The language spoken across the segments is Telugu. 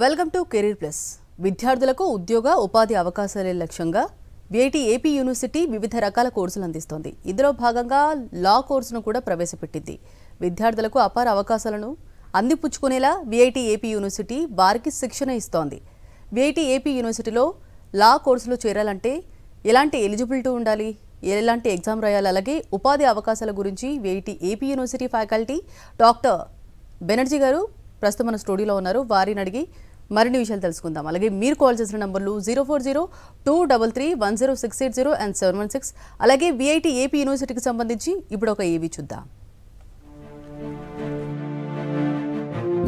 Welcome to career plus. విద్యార్థులకు ఉద్యోగ ఉపాధి అవకాశాల లక్ష్యంగా విఐటి ఏపీ యూనివర్సిటీ వివిధ రకాల కోర్సులు అందిస్తోంది. ఇందులో భాగంగా లా కోర్సును కూడా ప్రవేశపెట్టింది. విద్యార్థులకు అపార అవకాశాలను అందిపుచ్చుకునేలా విఐటి ఏపీ యూనివర్సిటీ వారికి శిక్షణ ఇస్తోంది. విఐటి ఏపీ యూనివర్సిటీలో లా కోర్సులో చేరాలంటే ఎలాంటి ఎలిజిబిలిటీ ఉండాలి, ఎలాంటి ఎగ్జామ్ రాయాలి, అలాగే ఉపాధి అవకాశాల గురించి VIT AP university faculty doctor Banerjee గారు ప్రస్తుతం మన స్టూడియోలో ఉన్నారు. వారిని అడిగి మరిన్ని విషయాలు తెలుసుకుందాం. అలాగే మీరు కాల్ చేసిన నంబర్లు 040-233-10680 అండ్ 716. అలాగే విఐటి ఏపీ యూనివర్సిటీకి సంబంధించి ఇప్పుడు ఒక ఏవి చూద్దాం.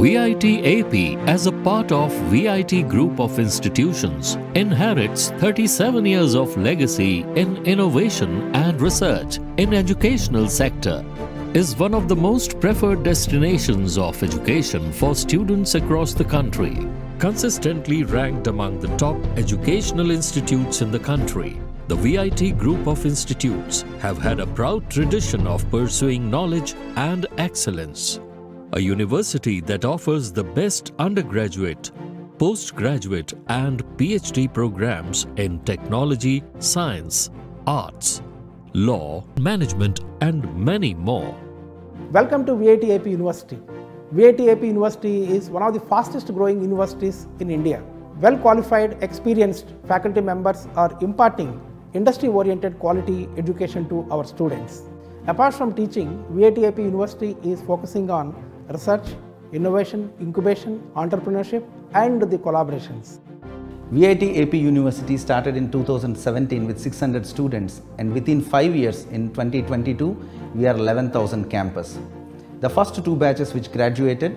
VIT AP, as a part of VIT Group of Institutions, inherits 37 years of legacy in innovation and research in educational sector, is one of the most preferred destinations of education for students across the country, consistently ranked among the top educational institutes in the country. The VIT Group of Institutes have had a proud tradition of pursuing knowledge and excellence. A university that offers the best undergraduate, postgraduate and PhD programs in technology, science, arts, law, management and many more. Welcome to VIT AP University. VIT AP University is one of the fastest growing universities in India. Well qualified, experienced faculty members are imparting industry oriented quality education to our students. Apart from teaching, VIT AP University is focusing on research, innovation, incubation, entrepreneurship and the collaborations. VIT AP University started in 2017 with 600 students, and within 5 years in 2022 we are 11,000 campus. The first two batches which graduated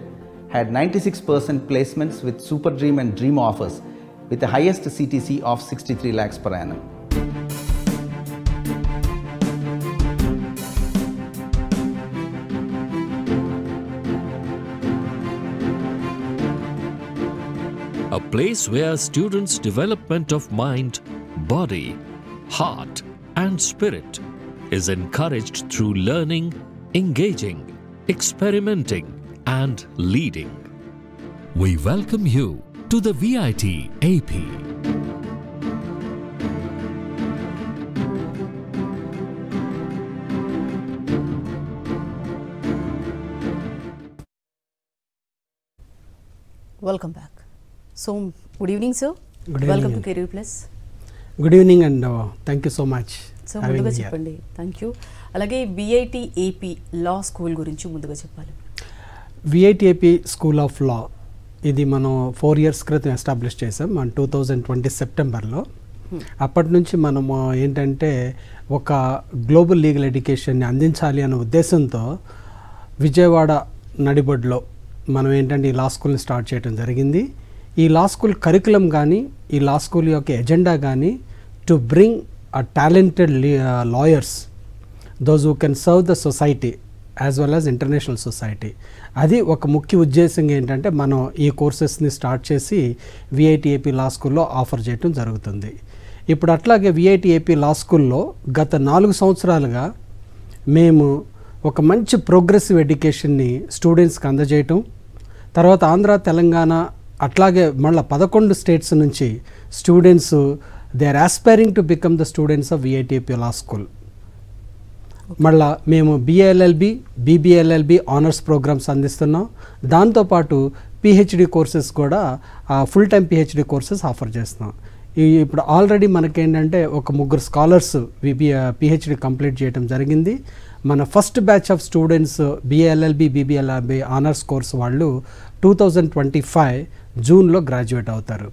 had 96% placements with Super Dream and Dream offers with the highest CTC of 63 lakhs per annum. A place where students' development of mind, body, heart and spirit is encouraged through learning, engaging, experimenting and leading. We welcome you to the VIT AP. Welcome back. So good evening sir. Welcome to career plus. Good evening and thank you so much. So ముందుగా చెప్పండి. Thank you. అలాగే విఐటి ఏపీ లా స్కూల్ గురించి ముందుగా చెప్పాలి. విఐటి ఏపీ స్కూల్ ఆఫ్ లా ఇది మనం 4 years క్రితం ఎస్టాబ్లిష్ చేసాం మన 2020 సెప్టెంబర్లో. అప్పటి నుంచి మనము ఏంటంటే ఒక గ్లోబల్ లీగల్ ఎడ్యుకేషన్ని అందించాలి అనే ఉద్దేశంతో విజయవాడ నడిబొడ్లో మనం ఏంటంటే ఈ లా స్కూల్ని స్టార్ట్ చేయడం జరిగింది. ఈ లా స్కూల్ కరికులం కానీ ఈ లా స్కూల్ యొక్క ఎజెండా కానీ to bring a talented lawyers, those who can serve the society as well as international society. అది ఒక ముఖ్య ఉద్దేశం ఏంటంటే మనం ఈ కోర్సెస్ని స్టార్ట్ చేసి విఐటి ఏపీ లా స్కూల్లో ఆఫర్ చేయడం జరుగుతుంది. ఇప్పుడు అట్లాగే విఐటి ఏపీ లా స్కూల్లో గత 4 సంవత్సరాలుగా మేము ఒక మంచి ప్రోగ్రెసివ్ ఎడ్యుకేషన్ని స్టూడెంట్స్కి అందజేయటం, తర్వాత ఆంధ్ర, తెలంగాణ అట్లాగే మళ్ళీ 11 స్టేట్స్ నుంచి students they are aspiring to become the students of VIT AP law school. మళ్ళీ మేము బిఏఎల్ఎల్బి, బీబీఎల్ఎల్బి ఆనర్స్ ప్రోగ్రామ్స్ అందిస్తున్నాం. దాంతోపాటు పిహెచ్డి కోర్సెస్ కూడా full time PhD courses offer చేస్తున్నాం. ఇప్పుడు ఆల్రెడీ మనకేంటంటే ఒక 3 స్కాలర్స్ పిహెచ్డి కంప్లీట్ చేయడం జరిగింది. మన first batch of students BALLB, BBLLB honours course వాళ్ళు 2025 జూన్లో గ్రాడ్యుయేట్ అవుతారు.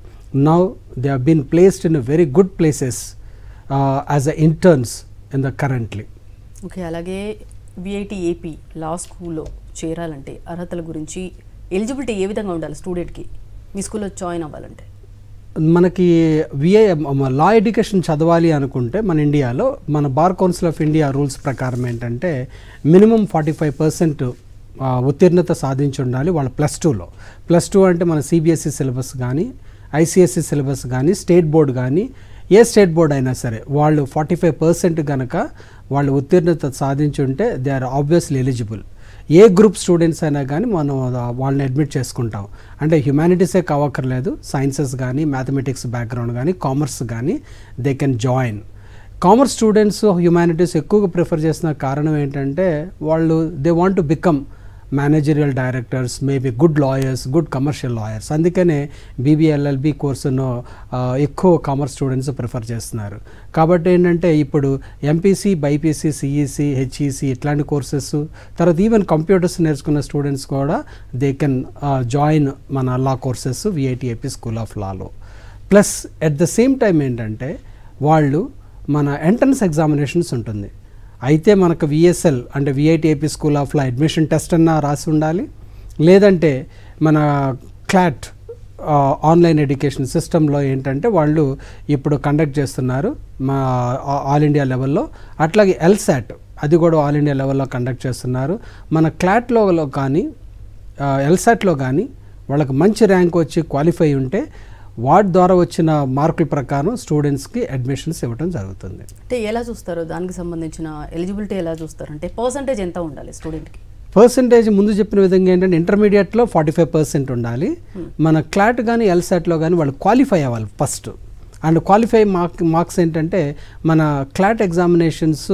Now they have been placed in very good places as a interns in the currently. Okay. అలాగే విఐటి ఏపీ లా స్కూల్లో చేరాలంటే అర్హతల గురించి, ఎలిజిబిలిటీ ఏ విధంగా ఉండాలి స్టూడెంట్కి మీ స్కూల్లో జాయిన్ అవ్వాలంటే? మనకి లా ఎడ్యుకేషన్ చదవాలి అనుకుంటే మన ఇండియాలో మన bar council of India rules ప్రకారం ఏంటంటే మినిమం 45% ఉత్తీర్ణత సాధించి ఉండాలి వాళ్ళ +2లో. +2 అంటే మన సిబిఎస్ఈ సిలబస్ కానీ, ఐసిఎస్ఈ సిలబస్ కానీ, స్టేట్ బోర్డ్ కానీ, ఏ స్టేట్ బోర్డ్ అయినా సరే వాళ్ళు 45% కనుక వాళ్ళు ఉత్తీర్ణత సాధించి ఉంటే దే ఆర్ ఆబ్వియస్లీ ఎలిజిబుల్. ఏ గ్రూప్ స్టూడెంట్స్ అయినా కానీ మనం వాళ్ళని అడ్మిట్ చేసుకుంటాం. అంటే హ్యుమానిటీసే కావక్కర్లేదు, సైన్సెస్ కానీ, మ్యాథమెటిక్స్ బ్యాక్గ్రౌండ్ కానీ, కామర్స్ కానీ they can join. Commerce students humanities ఎక్కువగా ప్రిఫర్ చేసిన కారణం ఏంటంటే వాళ్ళు they want to become managerial directors, maybe good lawyers, good commercial lawyers. అందుకనే BBLLB కోర్సును ఎక్కువ కామర్స్ స్టూడెంట్స్ ప్రిఫర్ చేస్తున్నారు. కాబట్టి ఏంటంటే ఇప్పుడు MPC, BIPC, CEC, HEC ఇట్లాంటి కోర్సెస్, తర్వాత ఈవెన్ కంప్యూటర్స్ నేర్చుకున్న స్టూడెంట్స్ కూడా దే కెన్ జాయిన్ మన law courses VIT AP school of లాలో. Plus at the same time ఏంటంటే వాళ్ళు మన ఎంట్రన్స్ ఎగ్జామినేషన్స్ ఉంటుంది. అయితే మనకు VSL అంటే VIT AP school of law admission test అన్నా రాసి ఉండాలి, లేదంటే మన క్లాట్ ఆన్లైన్ ఎడ్యుకేషన్ సిస్టంలో ఏంటంటే వాళ్ళు ఇప్పుడు కండక్ట్ చేస్తున్నారు మా ఆల్ ఇండియా లెవెల్లో. అట్లాగే LSAT అది కూడా ఆల్ ఇండియా లెవెల్లో కండక్ట్ చేస్తున్నారు. మన క్లాట్లో కానీ LSATలో కానీ వాళ్ళకి మంచి ర్యాంక్ వచ్చి క్వాలిఫై ఉంటే వాటి ద్వారా వచ్చిన మార్కుల ప్రకారం స్టూడెంట్స్కి అడ్మిషన్స్ ఇవ్వడం జరుగుతుంది. అంటే ఎలా చూస్తారు, దానికి సంబంధించిన ఎలిజిబిలిటీ ఎలా చూస్తారు? అంటే పర్సంటేజ్ ఎంత ఉండాలి స్టూడెంట్కి? పర్సంటేజ్ ముందు చెప్పిన విధంగా ఏంటంటే ఇంటర్మీడియట్లో 45% ఉండాలి. మన క్లాట్ కానీ LSATలో కానీ వాళ్ళు క్వాలిఫై అవ్వాలి ఫస్ట్. అండ్ క్వాలిఫై మార్క్స్ ఏంటంటే మన క్లాట్ ఎగ్జామినేషన్స్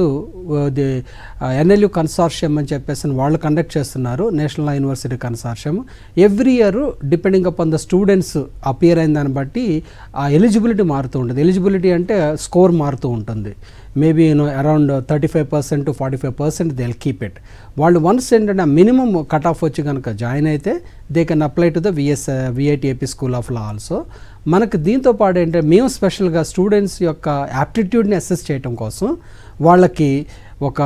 NLU కన్సార్షియం అని చెప్పేసి వాళ్ళు కండక్ట్ చేస్తున్నారు, national law university consortium. Every year depending upon the students appear అయిన దాన్ని బట్టి ఆ ఎలిజిబిలిటీ మారుతూ ఉంటుంది. ఎలిజిబిలిటీ అంటే స్కోర్ మారుతూ ఉంటుంది. Maybe around 35% to 45% they will keep it. వాళ్ళు వన్స్ ఏంటంటే మినిమం కట్ ఆఫ్ వచ్చి కనుక జాయిన్ అయితే they can apply to the VIT AP school of law also. మనకు దీంతో పాటు ఏంటంటే మేము స్పెషల్గా స్టూడెంట్స్ యొక్క యాప్టిట్యూడ్ని అసెస్ చేయడం కోసం వాళ్ళకి ఒక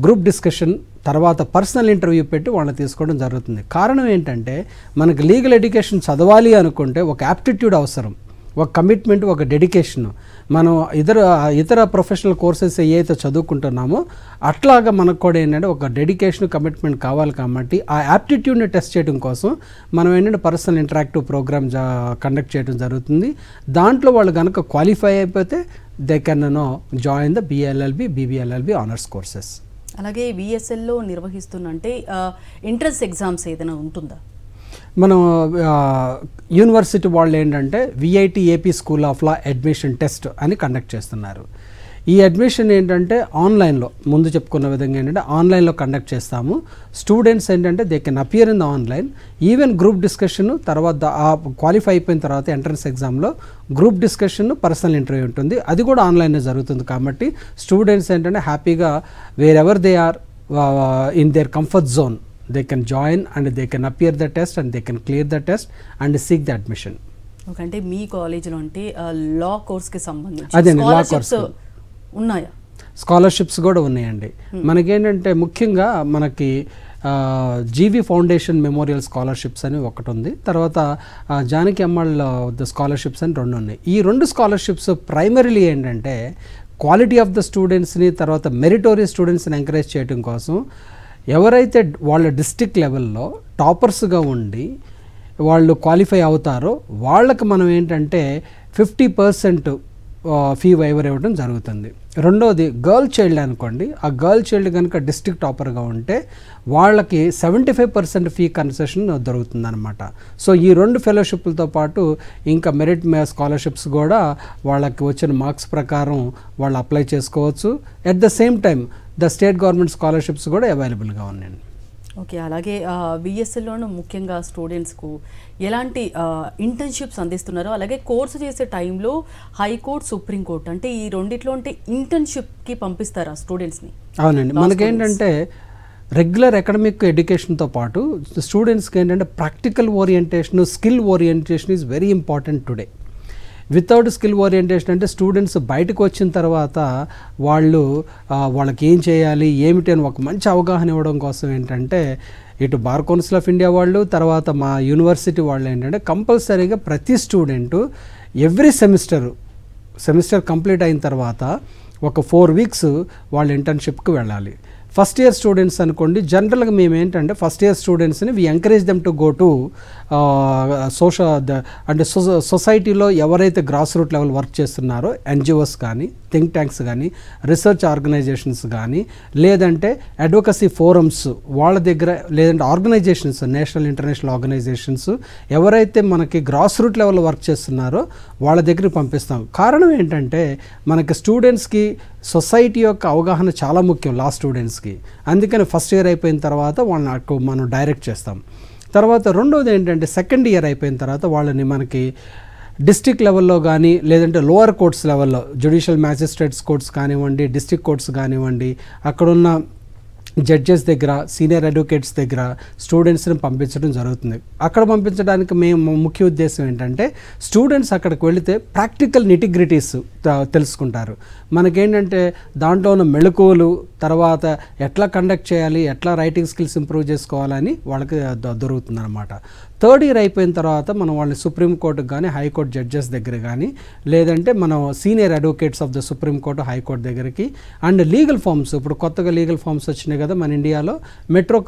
గ్రూప్ డిస్కషన్ తర్వాత పర్సనల్ ఇంటర్వ్యూ పెట్టి వాళ్ళని తీసుకోవడం జరుగుతుంది. కారణం ఏంటంటే మనకు లీగల్ ఎడ్యుకేషన్ చదవాలి అనుకుంటే ఒక యాప్టిట్యూడ్ అవసరం, ఒక కమిట్మెంట్, ఒక డెడికేషన్. మనం ఇతర ప్రొఫెషనల్ కోర్సెస్ ఏవైతే చదువుకుంటున్నామో అట్లాగా మనకు కూడా ఏంటంటే ఒక డెడికేషన్, కమిట్మెంట్ కావాలి. కాబట్టి ఆ యాప్టిట్యూడ్ని టెస్ట్ చేయడం కోసం మనం ఏంటంటే పర్సనల్ ఇంటరాక్టివ్ ప్రోగ్రామ్ కండక్ట్ చేయడం జరుగుతుంది. దాంట్లో వాళ్ళు కనుక క్వాలిఫై అయిపోతే they can join the BLLB, BBLLB honours courses. అలాగే VSLలో నిర్వహిస్తున్న అంటే ఎంట్రన్స్ ఎగ్జామ్స్ ఏదైనా ఉంటుందా? మనం యూనివర్సిటీ వాళ్ళు ఏంటంటే VIT AP school of law admission test అని కండక్ట్ చేస్తున్నారు. ఈ అడ్మిషన్ ఏంటంటే ఆన్లైన్లో ముందు చెప్పుకున్న విధంగా ఏంటంటే ఆన్లైన్లో కండక్ట్ చేస్తాము. స్టూడెంట్స్ ఏంటంటే they can appear in the online. Even group discussion తర్వాత క్వాలిఫై అయిపోయిన తర్వాత ఎంట్రన్స్ ఎగ్జామ్లో గ్రూప్ డిస్కషన్, పర్సనల్ ఇంటర్వ్యూ ఉంటుంది. అది కూడా ఆన్లైన్లో జరుగుతుంది. కాబట్టి స్టూడెంట్స్ ఏంటంటే హ్యాపీగా wherever they are in their comfort zone they can join and they can appear the test and they can clear the test and seek the admission. Okay, అంటే మీ కాలేజీలో అంటే లా కోర్స్కి సంబంధించి స్కాలర్షిప్స్ ఉన్నాయా? స్కాలర్షిప్స్ కూడా ఉన్నాయండి. మనకేంటంటే ముఖ్యంగా మనకి GV ఫౌండేషన్ మెమోరియల్ స్కాలర్షిప్స్ అని ఒకటి ఉంది, తర్వాత జానకి అమ్మాళ్ళ స్కాలర్షిప్స్ అని 2 ఉన్నాయి. ఈ 2 స్కాలర్షిప్స్ ప్రైమరీలీ ఏంటంటే క్వాలిటీ ఆఫ్ ద స్టూడెంట్స్ని తర్వాత మెరిటోరియస్ స్టూడెంట్స్ని ఎంకరేజ్ చేయడం కోసం ఎవరైతే వాళ్ళ డిస్ట్రిక్ట్ లెవెల్లో టాపర్స్గా ఉండి వాళ్ళు క్వాలిఫై అవుతారో వాళ్ళకి మనం ఏంటంటే 50% ఫీ వైవర్ ఇవ్వడం జరుగుతుంది. రెండోది గర్ల్ చైల్డ్ అనుకోండి, ఆ గర్ల్ చైల్డ్ కనుక డిస్ట్రిక్ట్ టాపర్గా ఉంటే వాళ్ళకి 75% ఫీ కన్సెషన్ దొరుకుతుంది అనమాట. సో ఈ 2 ఫెలోషిప్లతో పాటు ఇంకా మెరిట్ స్కాలర్షిప్స్ కూడా వాళ్ళకి వచ్చిన మార్క్స్ ప్రకారం వాళ్ళు అప్లై చేసుకోవచ్చు. At the same time the state government scholarships కూడా అవైలబుల్గా ఉన్నాయండి. ఓకే, అలాగే VSLలోనూ ముఖ్యంగా స్టూడెంట్స్కు ఎలాంటి ఇంటర్న్షిప్స్ అందిస్తున్నారో, అలాగే కోర్సు చేసే టైంలో హైకోర్టు, సుప్రీంకోర్టు అంటే ఈ రెండిట్లో అంటే ఇంటర్న్షిప్కి పంపిస్తారా స్టూడెంట్స్ని? అవునండి, మనకేంటంటే రెగ్యులర్ అకాడమిక్ ఎడ్యుకేషన్తో పాటు స్టూడెంట్స్కి ఏంటంటే practical orientation, skill orientation is very important today. Without skill orientation అంటే స్టూడెంట్స్ బయటకు వచ్చిన తర్వాత వాళ్ళకి ఏం చేయాలి ఏమిటి అని ఒక మంచి అవగాహన ఇవ్వడం కోసం ఏంటంటే ఇటు బార్ కౌన్సిల్ ఆఫ్ ఇండియా వాళ్ళు తర్వాత మా యూనివర్సిటీ వాళ్ళు ఏంటంటే కంపల్సరీగా ప్రతి స్టూడెంటు ఎవ్రీ సెమిస్టర్ కంప్లీట్ అయిన తర్వాత ఒక 4 weeks వాళ్ళు ఇంటర్న్షిప్కి వెళ్ళాలి. ఫస్ట్ ఇయర్ స్టూడెంట్స్ అనుకోండి, జనరల్గా మేము ఏంటంటే ఫస్ట్ ఇయర్ స్టూడెంట్స్ని we encourage them to go to అంటే సొసైటీలో ఎవరైతే గ్రాస్ రూట్ లెవెల్ వర్క్ చేస్తున్నారో NGOs కానీ థింక్ ట్యాంక్స్ కానీ రీసెర్చ్ ఆర్గనైజేషన్స్ కానీ లేదంటే అడ్వకసీ ఫోరమ్స్ వాళ్ళ దగ్గర లేదంటే ఆర్గనైజేషన్స్ నేషనల్ ఇంటర్నేషనల్ ఆర్గనైజేషన్స్ ఎవరైతే మనకి గ్రాస్ రూట్ లెవెల్లో వర్క్ చేస్తున్నారో వాళ్ళ దగ్గరికి పంపిస్తాం. కారణం ఏంటంటే మనకి స్టూడెంట్స్కి సొసైటీ యొక్క అవగాహన చాలా ముఖ్యం లా స్టూడెంట్స్కి. అందుకని ఫస్ట్ ఇయర్ అయిపోయిన తర్వాత వాళ్ళని మనం డైరెక్ట్ చేస్తాం. తర్వాత రెండోది ఏంటంటే సెకండ్ ఇయర్ అయిపోయిన తర్వాత వాళ్ళని మనకి డిస్ట్రిక్ట్ లెవెల్లో కానీ లేదంటే లోవర్ కోర్ట్స్ లెవెల్లో జ్యుడిషియల్ మ్యాజిస్ట్రేట్స్ కోర్ట్స్ కానివ్వండి, డిస్ట్రిక్ట్ కోర్ట్స్ కానివ్వండి, అక్కడున్న జడ్జెస్ దగ్గర సీనియర్ అడ్వకేట్స్ దగ్గర స్టూడెంట్స్ని పంపించడం జరుగుతుంది. అక్కడ పంపించడానికి మేము ముఖ్య ఉద్దేశం ఏంటంటే స్టూడెంట్స్ అక్కడికి వెళితే ప్రాక్టికల్ నిటిగ్రిటీస్ తెలుసుకుంటారు. మనకేంటంటే దాంట్లో ఉన్న మెళకువలు, తర్వాత ఎట్లా కండక్ట్ చేయాలి, ఎట్లా రైటింగ్ స్కిల్స్ ఇంప్రూవ్ చేసుకోవాలని వాళ్ళకి దొరుకుతుంది అనమాట. థర్డ్ ఇయర్ అయిపోయిన తర్వాత మనం వాళ్ళని సుప్రీంకోర్టుకు కానీ హైకోర్టు జడ్జెస్ దగ్గర కానీ లేదంటే మనం senior advocates of the supreme court high court దగ్గరికి అండ్ లీగల్ ఫార్మ్స్, ఇప్పుడు కొత్తగా లీగల్ ఫార్మ్స్ వచ్చినాయి కదా మన ఇండియాలో, మెట్రో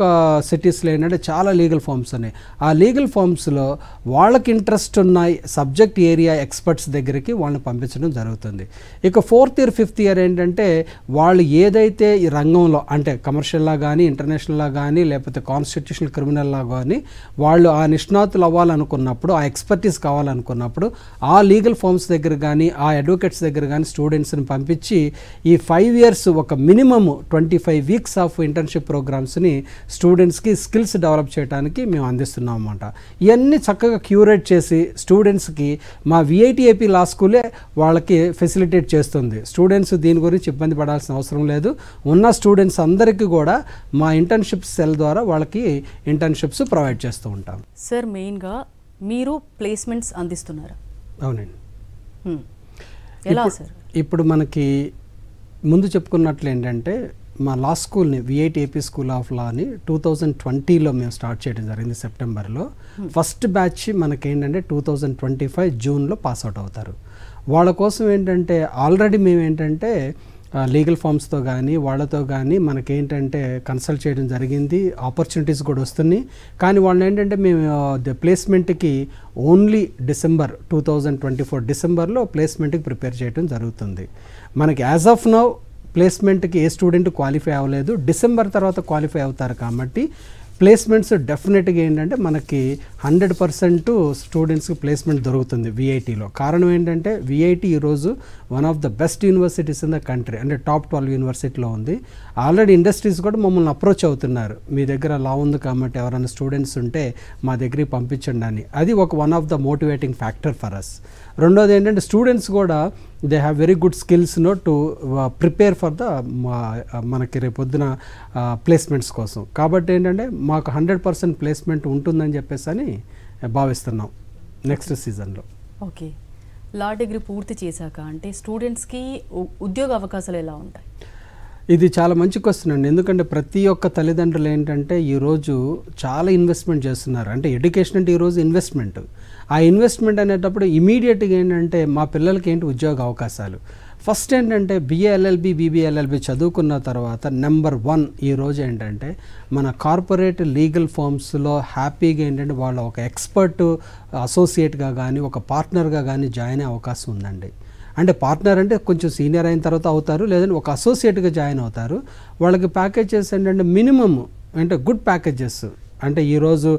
సిటీస్లో ఏంటంటే చాలా లీగల్ ఫార్మ్స్ ఉన్నాయి. ఆ లీగల్ ఫార్మ్స్లో వాళ్ళకి ఇంట్రెస్ట్ ఉన్న సబ్జెక్ట్ ఏరియా ఎక్స్పర్ట్స్ దగ్గరికి వాళ్ళని పంపించడం జరుగుతుంది. ఇక ఫోర్త్ ఇయర్ ఫిఫ్త్ ఇయర్ ఏంటంటే వాళ్ళు ఏదైతే ఈ రంగంలో అంటే కమర్షియల్ లా కానీ ఇంటర్నేషనల్ లా కానీ లేకపోతే కాన్స్టిట్యూషనల్ క్రిమినల్ లా కానీ వాళ్ళు ఆ నిష్ణాతులు అవ్వాలనుకున్నప్పుడు, ఆ ఎక్స్పర్టీస్ కావాలనుకున్నప్పుడు ఆ లీగల్ ఫార్మ్స్ దగ్గర కానీ ఆ అడ్వకేట్స్ దగ్గర కానీ స్టూడెంట్స్ని పంపించి ఈ 5 ఇయర్స్ ఒక మినిమమ్ 25 వీక్స్ ఆఫ్ ఇంటర్న్షిప్ ప్రోగ్రామ్స్ని స్టూడెంట్స్కి స్కిల్స్ డెవలప్ చేయడానికి మేము అందిస్తున్నాం అన్నమాట. ఇవన్నీ చక్కగా క్యూరేట్ చేసి స్టూడెంట్స్కి మా విఐటిఏపీ లా స్కూలే వాళ్ళకి ఫెసిలిటేట్ చేస్తుంది. స్టూడెంట్స్ దీని గురించి ఇబ్బంది పడాల్సిన అవసరం లేదు. ఉన్న స్టూడెంట్స్ అందరికీ కూడా మా ఇంటర్న్షిప్ సెల్ ద్వారా వాళ్ళకి ఇంటర్న్షిప్స్ ప్రొవైడ్ చేస్తూ ఉంటాం. సార్, మెయిన్గా మీరు ప్లేస్మెంట్స్ అందిస్తున్నారా? అవునండి. ఎలా సార్? ఇప్పుడు మనకి ముందు చెప్పుకున్నట్లు ఏంటంటే మా లా స్కూల్ని విఐటిఏపీ స్కూల్ ఆఫ్ లాని 2020లో మేము స్టార్ట్ చేయడం జరిగింది సెప్టెంబర్లో. ఫస్ట్ బ్యాచ్ మనకేంటంటే 2025 జూన్లో పాస్అవుట్ అవుతారు. వాళ్ళ కోసం ఏంటంటే ఆల్రెడీ మేము ఏంటంటే లీగల్ ఫార్మ్స్తో కానీ వాళ్ళతో కానీ మనకేంటంటే కన్సల్ట్ చేయడం జరిగింది. ఆపర్చునిటీస్ కూడా వస్తున్నాయి. కానీ వాళ్ళు ఏంటంటే మేము ప్లేస్మెంట్కి ఓన్లీ డిసెంబర్ 2024 డిసెంబర్లో ప్లేస్మెంట్కి ప్రిపేర్ చేయడం జరుగుతుంది. మనకి యాజ్ ఆఫ్ నౌ ప్లేస్మెంట్కి ఏ స్టూడెంట్ క్వాలిఫై అవ్వలేదు. డిసెంబర్ తర్వాత క్వాలిఫై అవుతారు కాబట్టి ప్లేస్మెంట్స్ డెఫినెట్గా ఏంటంటే మనకి 100% స్టూడెంట్స్కి ప్లేస్మెంట్ దొరుకుతుంది విఐటీలో. కారణం ఏంటంటే విఐటీ ఈరోజు one of the best universities in the country, అంటే టాప్ 12 యూనివర్సిటీలో ఉంది. ఆల్రెడీ ఇండస్ట్రీస్ కూడా మమ్మల్ని అప్రోచ్ అవుతున్నారు, మీ దగ్గర లా ఉంది కాబట్టి ఎవరైనా స్టూడెంట్స్ ఉంటే మా దగ్గరికి పంపించండి అని. అది one of the motivating factor for us. రెండోది ఏంటంటే స్టూడెంట్స్ కూడా they have very good skills to prepare for the మనకి రేపొద్దున ప్లేస్మెంట్స్ కోసం. కాబట్టి ఏంటంటే మాకు 100% ప్లేస్మెంట్ ఉంటుందని చెప్పేసి అని భావిస్తున్నాం నెక్స్ట్ సీజన్లో. ఓకే, లా డిగ్రీ పూర్తి చేశాక అంటే స్టూడెంట్స్కి ఉద్యోగ అవకాశాలు ఎలా ఉంటాయి? ఇది చాలా మంచి క్వశ్చన్ అండి. ఎందుకంటే ప్రతి ఒక్క తల్లిదండ్రులు ఏంటంటే ఈరోజు చాలా ఇన్వెస్ట్మెంట్ చేస్తున్నారు. అంటే ఎడ్యుకేషన్ అంటే ఈరోజు ఇన్వెస్ట్మెంట్. ఆ ఇన్వెస్ట్మెంట్ అనేటప్పుడు ఇమీడియట్గా ఏంటంటే మా పిల్లలకి ఏంటి ఉద్యోగ అవకాశాలు. ఫస్ట్ ఏంటంటే బిఏఎల్ఎల్బి బీబీఎల్ఎల్బి చదువుకున్న తర్వాత నెంబర్ 1 ఈరోజు ఏంటంటే మన కార్పొరేట్ లీగల్ ఫర్మ్స్లో హ్యాపీగా ఏంటంటే వాళ్ళ ఒక ఎక్స్పర్ట్ అసోసియేట్గా కానీ ఒక పార్ట్నర్గా కానీ జాయిన్ అయ్యే అవకాశం ఉందండి. అంటే పార్ట్నర్ అంటే కొంచెం సీనియర్ అయిన తర్వాత అవుతారు, లేదంటే ఒక అసోసియేట్గా జాయిన్ అవుతారు. వాళ్ళకి ప్యాకేజెస్ ఏంటంటే మినిమమ్ అంటే గుడ్ ప్యాకేజెస్. అంటే ఈరోజు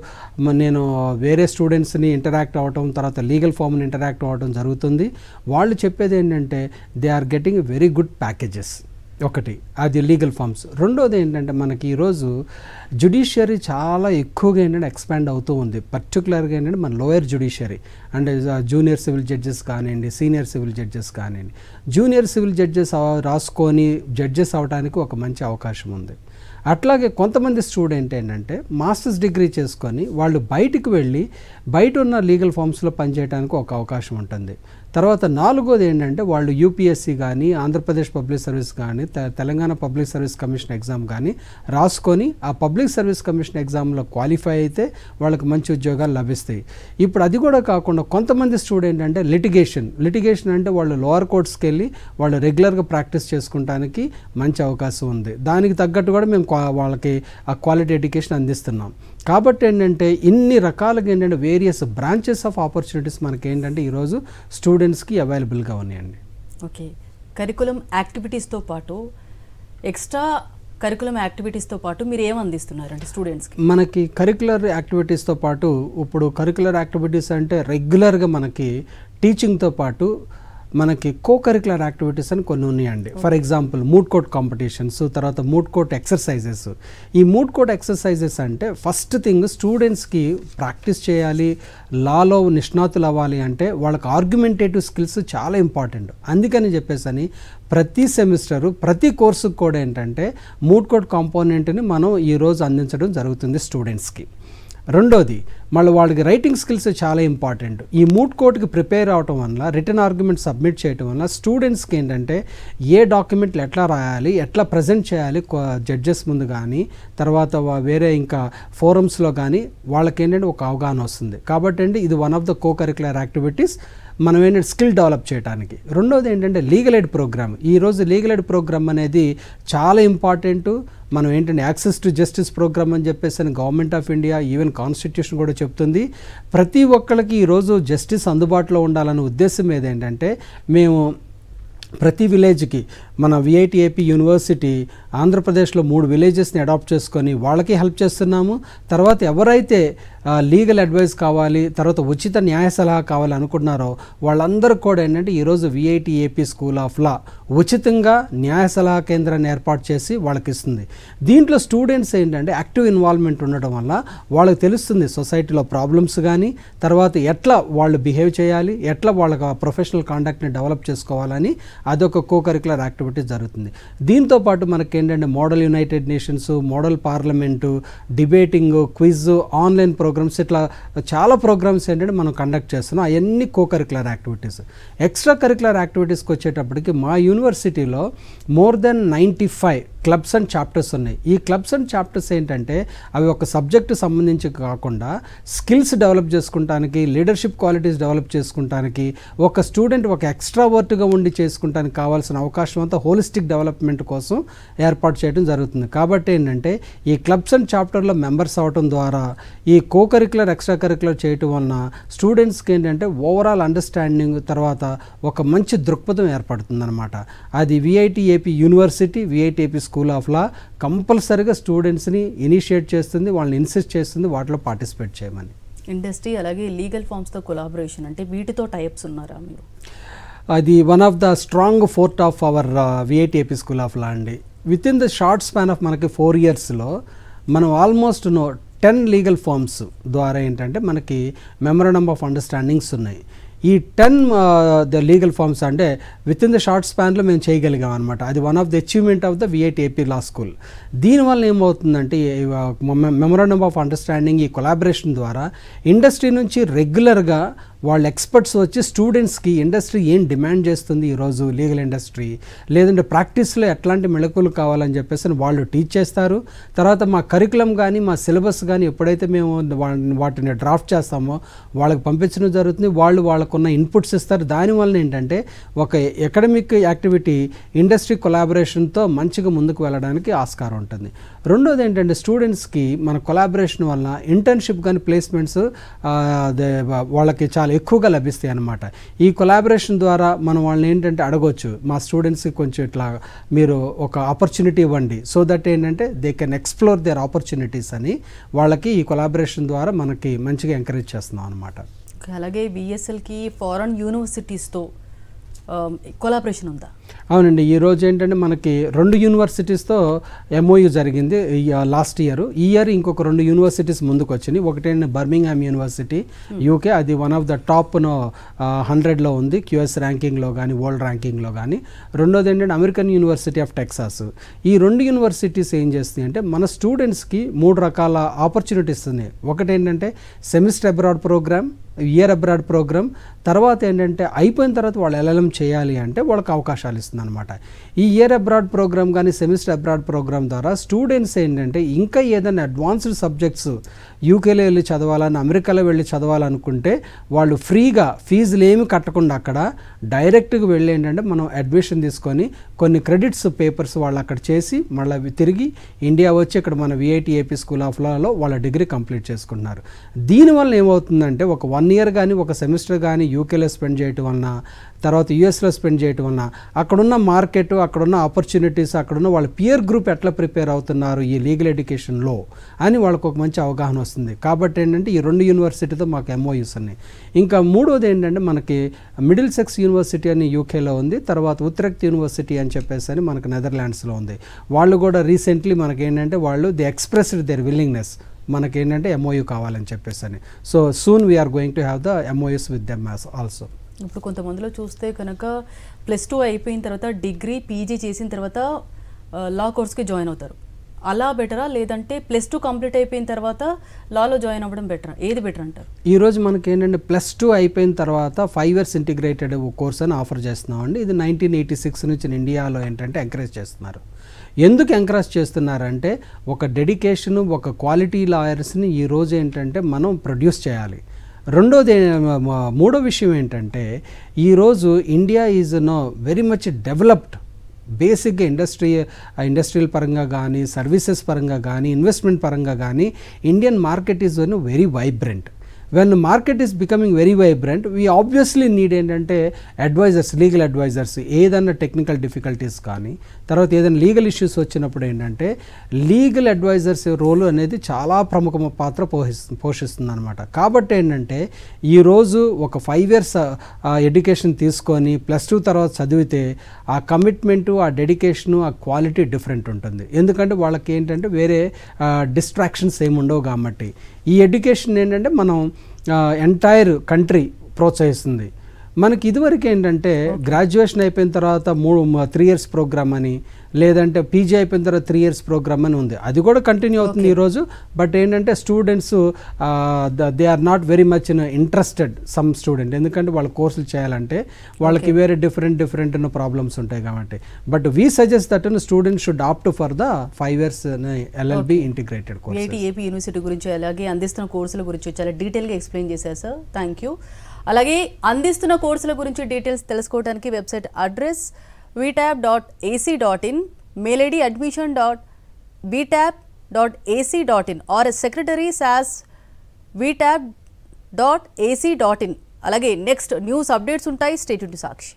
నేను వేరే స్టూడెంట్స్ని ఇంటరాక్ట్ అవ్వటం, తర్వాత లీగల్ ఫామ్ని ఇంటరాక్ట్ అవ్వటం జరుగుతుంది. వాళ్ళు చెప్పేది ఏంటంటే they are getting very good packages. ఒకటి అది లీగల్ ఫార్మ్స్. రెండోది ఏంటంటే మనకి ఈరోజు జ్యుడిషియరీ చాలా ఎక్కువగా ఏంటంటే ఎక్స్పాండ్ అవుతూ ఉంది. పర్టికులర్గా ఏంటంటే మన లోయర్ జ్యుడిషియరీ అంటే జూనియర్ సివిల్ జడ్జెస్ కానివ్వండి, సీనియర్ సివిల్ జడ్జెస్ కానివ్వండి. జూనియర్ సివిల్ జడ్జెస్ రాసుకొని జడ్జెస్ అవడానికి ఒక మంచి అవకాశం ఉంది. అట్లాగే కొంతమంది స్టూడెంట్ ఏంటంటే మాస్టర్స్ డిగ్రీ చేసుకొని వాళ్ళు బయటికి వెళ్ళి బయట ఉన్న లీగల్ ఫార్మ్స్లో పనిచేయడానికి ఒక అవకాశం ఉంటుంది. తర్వాత 4వది ఏంటంటే వాళ్ళు యూపీఎస్సీ కానీ ఆంధ్రప్రదేశ్ పబ్లిక్ సర్వీస్ కానీ Telangana public service commission exam కానీ రాసుకొని ఆ పబ్లిక్ సర్వీస్ కమిషన్ ఎగ్జామ్లో క్వాలిఫై అయితే వాళ్ళకి మంచి ఉద్యోగాలు లభిస్తాయి. ఇప్పుడు అది కూడా కాకుండా కొంతమంది స్టూడెంట్ అంటే లిటిగేషన్ అంటే వాళ్ళు లోవర్ కోర్ట్స్కి వెళ్ళి వాళ్ళు రెగ్యులర్గా ప్రాక్టీస్ చేసుకుంటానికి మంచి అవకాశం ఉంది. దానికి తగ్గట్టు కూడా మేము వాళ్ళకి ఆ క్వాలిటీ ఎడ్యుకేషన్ అందిస్తున్నాం. కాబట్టి ఏంటంటే ఇన్ని రకాలుగా ఏంటంటే వేరియస్ బ్రాంచెస్ ఆఫ్ ఆపర్చునిటీస్ మనకి ఏంటంటే ఈరోజు స్టూడెంట్స్కి అవైలబుల్గా ఉన్నాయండి. ఓకే, కరికులం యాక్టివిటీస్తో పాటు ఎక్స్ట్రా కరికులం యాక్టివిటీస్తో పాటు మీరు ఏం అందిస్తున్నారంటే స్టూడెంట్స్కి? మనకి కరికులర్ యాక్టివిటీస్తో పాటు ఇప్పుడు కరికులర్ యాక్టివిటీస్ అంటే రెగ్యులర్గా మనకి టీచింగ్తో పాటు మనకి కో కరికులర్ యాక్టివిటీస్ అని కొన్ని ఉన్నాయండి. For example mood court competitions, తర్వాత మూడ్ కోర్ట్ ఎక్సర్సైజెస్. ఈ మూడ్ కోర్ట్ ఎక్సర్సైజెస్ అంటే ఫస్ట్ థింగ్ స్టూడెంట్స్కి ప్రాక్టీస్ చేయాలి, లాలో నిష్ణాతులు అవ్వాలి అంటే వాళ్ళకి ఆర్గ్యుమెంటేటివ్ స్కిల్స్ చాలా ఇంపార్టెంట్. అందుకని చెప్పేసి ప్రతి సెమిస్టరు ప్రతి కోర్సుకు కూడా ఏంటంటే మూడ్ కోర్ట్ కాంపోనెంట్ని మనం ఈరోజు అందించడం జరుగుతుంది స్టూడెంట్స్కి. రెండోది మళ్ళీ వాళ్ళకి రైటింగ్ స్కిల్స్ చాలా ఇంపార్టెంట్. ఈ మూడ్ కోర్ట్కి ప్రిపేర్ అవటం వల్ల, రిటర్న్ ఆర్గ్యుమెంట్ సబ్మిట్ చేయడం వల్ల స్టూడెంట్స్కి ఏంటంటే ఏ డాక్యుమెంట్లు ఎట్లా రాయాలి, ఎట్లా ప్రజెంట్ చేయాలి జడ్జెస్ ముందు కానీ, తర్వాత వేరే ఇంకా ఫోరమ్స్లో కానీ వాళ్ళకి ఏంటంటే ఒక అవగాహన వస్తుంది. కాబట్టి అండి ఇది one of the co curricular activities మనం ఏంటంటే స్కిల్ డెవలప్ చేయడానికి. రెండోది ఏంటంటే లీగల్ ఎయిడ్ ప్రోగ్రామ్. ఈరోజు లీగల్ ఎయిడ్ ప్రోగ్రామ్ అనేది చాలా ఇంపార్టెంట్. మనం ఏంటంటే యాక్సెస్ టు జస్టిస్ ప్రోగ్రామ్ అని చెప్పేసి government of India even constitution కూడా చెప్తుంది. ప్రతి ఒక్కరికి ఈరోజు జస్టిస్ అందుబాటులో ఉండాలనే ఉద్దేశం ఏంటంటే మేము ప్రతి విలేజ్కి మన విఐటిఏపి యూనివర్సిటీ ఆంధ్రప్రదేశ్లో 3 విలేజెస్ని అడాప్ట్ చేసుకొని వాళ్ళకి హెల్ప్ చేస్తున్నాము. తర్వాత ఎవరైతే లీగల్ అడ్వైస్ కావాలి, తర్వాత ఉచిత న్యాయ సలహా కావాలి అనుకుంటున్నారో వాళ్ళందరూ కూడా ఏంటంటే ఈరోజు విఐటిఏపి స్కూల్ ఆఫ్ లా ఉచితంగా న్యాయ సలహా కేంద్రాన్ని ఏర్పాటు చేసి వాళ్ళకి ఇస్తుంది. దీంట్లో స్టూడెంట్స్ ఏంటంటే యాక్టివ్ ఇన్వాల్వ్మెంట్ ఉండడం వల్ల వాళ్ళకి తెలుస్తుంది సొసైటీలో ప్రాబ్లమ్స్ కానీ, తర్వాత ఎట్లా వాళ్ళు బిహేవ్ చేయాలి, ఎట్లా వాళ్ళకి ప్రొఫెషనల్ కాండక్ట్ని డెవలప్ చేసుకోవాలని అదొక కో కరికులర్ యాక్టివిటీస్ జరుగుతుంది. దీంతో పాటు మనకి ఏంటంటే model United Nations, model parliament, debating, quiz, online programmes, ఇట్లా చాలా ప్రోగ్రామ్స్ ఏంటంటే మనం కండక్ట్ చేస్తున్నాం. అవన్నీ co curricular activities. Extra curricular యాక్టివిటీస్కి వచ్చేటప్పటికి మా యూనివర్సిటీలో more than 95 clubs and chapters ఉన్నాయి. ఈ క్లబ్స్ అండ్ చాప్టర్స్ ఏంటంటే అవి ఒక సబ్జెక్టు సంబంధించి కాకుండా స్కిల్స్ డెవలప్ చేసుకుంటానికి, లీడర్షిప్ క్వాలిటీస్ డెవలప్ చేసుకుంటానికి, ఒక స్టూడెంట్ ఒక ఎక్స్ట్రావర్ట్గా ఉండి చేసుకుంటానికి కావాల్సిన అవకాశం అంతా హోలిస్టిక్ డెవలప్మెంట్ కోసం ఏర్పాటు చేయడం జరుగుతుంది. కాబట్టి ఏంటంటే ఈ క్లబ్స్ అండ్ చాప్టర్లో మెంబర్స్ అవడం ద్వారా ఈ కో కరికులర్ ఎక్స్ట్రా కరికులర్ చేయటం వలన స్టూడెంట్స్కి ఏంటంటే ఓవరాల్ అండర్స్టాండింగ్, తర్వాత ఒక మంచి దృక్పథం ఏర్పడుతుందన్నమాట. అది విఐటిఏపి యూనివర్సిటీ, విఐటిఏపి స్కూల్ ఆఫ్ లా కంపల్సరీగా స్టూడెంట్స్ని ఇనిషియేట్ చేస్తుంది, వాళ్ళని ఇన్సిస్ట్ చేస్తుంది వాటిలో పార్టిసిపేట్ చేయమని. ఇండస్ట్రీ అలాగే లీగల్ ఫార్మ్స్తో కొలాబరేషన్ అంటే వీటితో టైప్స్ ఉన్నారా మీరు? అది one of the strong fort of our VIT AP school of law అండి. Within the short span of మనకి 4 yearsలో మనం ఆల్మోస్ట్ 10 లీగల్ ఫార్మ్స్ ద్వారా ఏంటంటే మనకి మెమరాండమ్ ఆఫ్ అండర్స్టాండింగ్స్ ఉన్నాయి. ఈ 10 ద లీగల్ ఫార్మ్స్ అంటే విత్ ఇన్ ద షార్ట్ స్పాన్లో మేము చేయగలిగాం అనమాట. అది one of the achievement of the VIT AP law school. దీనివల్ల ఏమవుతుందంటే మెమరాండమ్ ఆఫ్ అండర్స్టాండింగ్, ఈ కొలాబరేషన్ ద్వారా ఇండస్ట్రీ నుంచి రెగ్యులర్గా వాళ్ళ ఎక్స్పర్ట్స్ వచ్చి స్టూడెంట్స్కి ఇండస్ట్రీ ఏం డిమాండ్ చేస్తుంది ఈరోజు లీగల్ ఇండస్ట్రీ, లేదంటే ప్రాక్టీస్లో ఎట్లాంటి మెళకువలు కావాలని చెప్పేసి వాళ్ళు టీచ్ చేస్తారు. తర్వాత మా కరికులం కానీ మా సిలబస్ కానీ ఎప్పుడైతే మేము వాటిని డ్రాఫ్ట్ చేస్తామో వాళ్ళకి పంపించడం జరుగుతుంది. వాళ్ళు వాళ్ళకున్న ఇన్పుట్స్ ఇస్తారు. దానివల్ల ఏంటంటే ఒక అకాడమిక్ యాక్టివిటీ ఇండస్ట్రీ కొలాబరేషన్తో మంచిగా ముందుకు వెళ్ళడానికి ఆస్కారం ఉంటుంది. రెండోది ఏంటంటే స్టూడెంట్స్కి మన కొలాబరేషన్ వల్ల ఇంటర్న్షిప్ కానీ ప్లేస్మెంట్స్ వాళ్ళకి చాలా ఎక్కువగా లభిస్తాయి అన్నమాట. ఈ కొలాబరేషన్ ద్వారా మనం వాళ్ళని ఏంటంటే అడగొచ్చు, మా స్టూడెంట్స్కి కొంచెం ఇట్లా మీరు ఒక ఆపర్చునిటీ ఇవ్వండి, సో దట్ ఏంటంటే they can explore their opportunities అని వాళ్ళకి ఈ కొలాబరేషన్ ద్వారా మనకి మంచిగా ఎంకరేజ్ చేస్తున్నాం అనమాట. అలాగే బిఎస్ఎల్కి ఫారెన్ యూనివర్సిటీస్తో కొలాబరేషన్ ఉందా? అవునండి. ఈరోజు ఏంటంటే మనకి 2 యూనివర్సిటీస్తో ఎంఓయూ జరిగింది లాస్ట్ ఇయర్. ఈ ఇయర్ ఇంకొక 2 యూనివర్సిటీస్ ముందుకు వచ్చినాయి. ఒకటేంటి బర్మింగ్హామ్ యూనివర్సిటీ యూకే, అది వన్ ఆఫ్ ద టాప్ 100లో ఉంది క్యూఎస్ ర్యాంకింగ్లో కానీ వరల్డ్ ర్యాంకింగ్లో కానీ. రెండోది ఏంటంటే అమెరికన్ యూనివర్సిటీ ఆఫ్ టెక్సాస్. ఈ 2 యూనివర్సిటీస్ ఏం చేస్తున్నాయి అంటే మన స్టూడెంట్స్కి 3 రకాల ఆపర్చునిటీస్ ఉన్నాయి. ఒకటేంటంటే semester abroad program, year abroad program, తర్వాత ఏంటంటే అయిపోయిన తర్వాత వాళ్ళు ఎల్ఎల్ఎం చేయాలి అంటే వాళ్ళకి అవకాశాలు ఇస్తుంది అనమాట. ఈ ఇయర్ అబ్రాడ్ ప్రోగ్రామ్ కానీ సెమిస్టర్ అబ్రాడ్ ప్రోగ్రామ్ ద్వారా స్టూడెంట్స్ ఏంటంటే ఇంకా ఏదైనా అడ్వాన్స్డ్ సబ్జెక్ట్స్ యూకేలో వెళ్ళి చదవాలని, అమెరికాలో వెళ్ళి చదవాలనుకుంటే వాళ్ళు ఫ్రీగా ఫీజులు ఏమి కట్టకుండా అక్కడ డైరెక్ట్గా వెళ్ళి ఏంటంటే మనం అడ్మిషన్ తీసుకొని కొన్ని క్రెడిట్స్ పేపర్స్ వాళ్ళు అక్కడ చేసి మళ్ళీ తిరిగి ఇండియా వచ్చి ఇక్కడ మన విఐటిఏపి స్కూల్ ఆఫ్ లాలో వాళ్ళ డిగ్రీ కంప్లీట్ చేసుకుంటున్నారు. దీనివల్ల ఏమవుతుందంటే ఒక 1 year కానీ ఒక సెమిస్టర్ కానీ యూకేలో స్పెండ్ చేయటం వలన, తర్వాత యూఎస్లో స్పెండ్ చేయటం వల్ల అక్కడున్న మార్కెట్, అక్కడున్న ఆపర్చునిటీస్, అక్కడున్న వాళ్ళ పియర్ గ్రూప్ ఎట్లా ప్రిపేర్ అవుతున్నారు ఈ లీగల్ ఎడ్యుకేషన్లో అని వాళ్ళకు ఒక మంచి అవగాహన వస్తుంది. కాబట్టి ఏంటంటే ఈ 2 యూనివర్సిటీతో మాకు ఎంఓయూస్ ఉన్నాయి. ఇంకా మూడోది ఏంటంటే మనకి మిడిల్ సెక్స్ యూనివర్సిటీ అని యూకేలో ఉంది, తర్వాత ఉత్రెక్ట్ యూనివర్సిటీ అని చెప్పేసి అని మనకు నెదర్లాండ్స్లో ఉంది. వాళ్ళు కూడా రీసెంట్లీ మనకి ఏంటంటే వాళ్ళు ది ఎక్స్ప్రెస్డ్ దేర్ విల్లింగ్నెస్ మనకేంటంటే ఎంఓయూ కావాలని చెప్పేసి అని. So soon we are going to have the MOUs with them also. ఇప్పుడు కొంతమందిలో చూస్తే కనుక +2 అయిపోయిన తర్వాత డిగ్రీ పీజీ చేసిన తర్వాత లా కోర్స్కి జాయిన్ అవుతారు. అలా బెటరా, లేదంటే +2 కంప్లీట్ అయిపోయిన తర్వాత లాలో జాయిన్ అవ్వడం బెటరా? ఏది బెటర్ అంటారు? ఈరోజు మనకి ఏంటంటే +2 అయిపోయిన తర్వాత 5 years ఇంటిగ్రేటెడ్ కోర్స్ అని ఆఫర్ చేస్తున్నామండి. ఇది 1986 నుంచి ఇండియాలో ఏంటంటే ఎంకరేజ్ చేస్తున్నారు. ఎందుకు ఎంకరేజ్ చేస్తున్నారంటే ఒక డెడికేషను, ఒక క్వాలిటీ లాయర్స్ని ఈరోజు ఏంటంటే మనం ప్రొడ్యూస్ చేయాలి. మూడో విషయం ఏంటంటే ఈరోజు India is very much developed. బేసిక్గా ఇండస్ట్రియల్ పరంగా కానీ, సర్వీసెస్ పరంగా కానీ, ఇన్వెస్ట్మెంట్ పరంగా కానీ Indian market is very vibrant. when the market is becoming very vibrant, we obviously need ఏంటంటే అడ్వైజర్స్, లీగల్ అడ్వైజర్స్. ఏదన్నా టెక్నికల్ డిఫికల్టీస్ కానీ, తర్వాత ఏదైనా లీగల్ ఇష్యూస్ వచ్చినప్పుడు ఏంటంటే లీగల్ అడ్వైజర్స్ రోల్ అనేది చాలా ప్రముఖ పాత్ర పోషిస్తుంది అనమాట. కాబట్టి ఏంటంటే ఈరోజు ఒక 5 years ఎడ్యుకేషన్ తీసుకొని +2 తర్వాత చదివితే ఆ కమిట్మెంటు, ఆ డెడికేషను, ఆ క్వాలిటీ డిఫరెంట్ ఉంటుంది. ఎందుకంటే వాళ్ళకి ఏంటంటే వేరే డిస్ట్రాక్షన్స్ ఏమి ఉండవు. కాబట్టి ఈ ఎడ్యుకేషన్ ఏంటంటే మనం ఎంటైర్ కంట్రీ ప్రోత్సహిస్తుంది. మనకి ఇదివరకు ఏంటంటే గ్రాడ్యుయేషన్ అయిపోయిన తర్వాత 3 years ప్రోగ్రామ్ అని, లేదంటే పీజీ అయిపోయిన తర్వాత 3 years ప్రోగ్రామ్ అని ఉంది. అది కూడా కంటిన్యూ అవుతుంది ఈరోజు. బట్ ఏంటంటే students they are not very much interested some student. ఎందుకంటే వాళ్ళ కోర్సులు చేయాలంటే వాళ్ళకి వేరే డిఫరెంట్ ప్రాబ్లమ్స్ ఉంటాయి కాబట్టి. But we suggest that students should opt for the 5 years LLB integrated course. AP university గురించి అలాగే అందిస్తున్న కోర్సుల గురించి చాలా డీటెయిల్గా ఎక్స్ప్లెయిన్ చేశారు సార్. Thank you. అలాగే అందిస్తున్న కోర్సుల గురించి డీటెయిల్స్ తెలుసుకోవడానికి website address vtab.ac.in, mail ID admission.vtab.ac.in or secretaries as vtab.ac.in. అలాగే నెక్స్ట్ న్యూస్ అప్డేట్స్ ఉంటాయి. Stay tuned to Sakshi.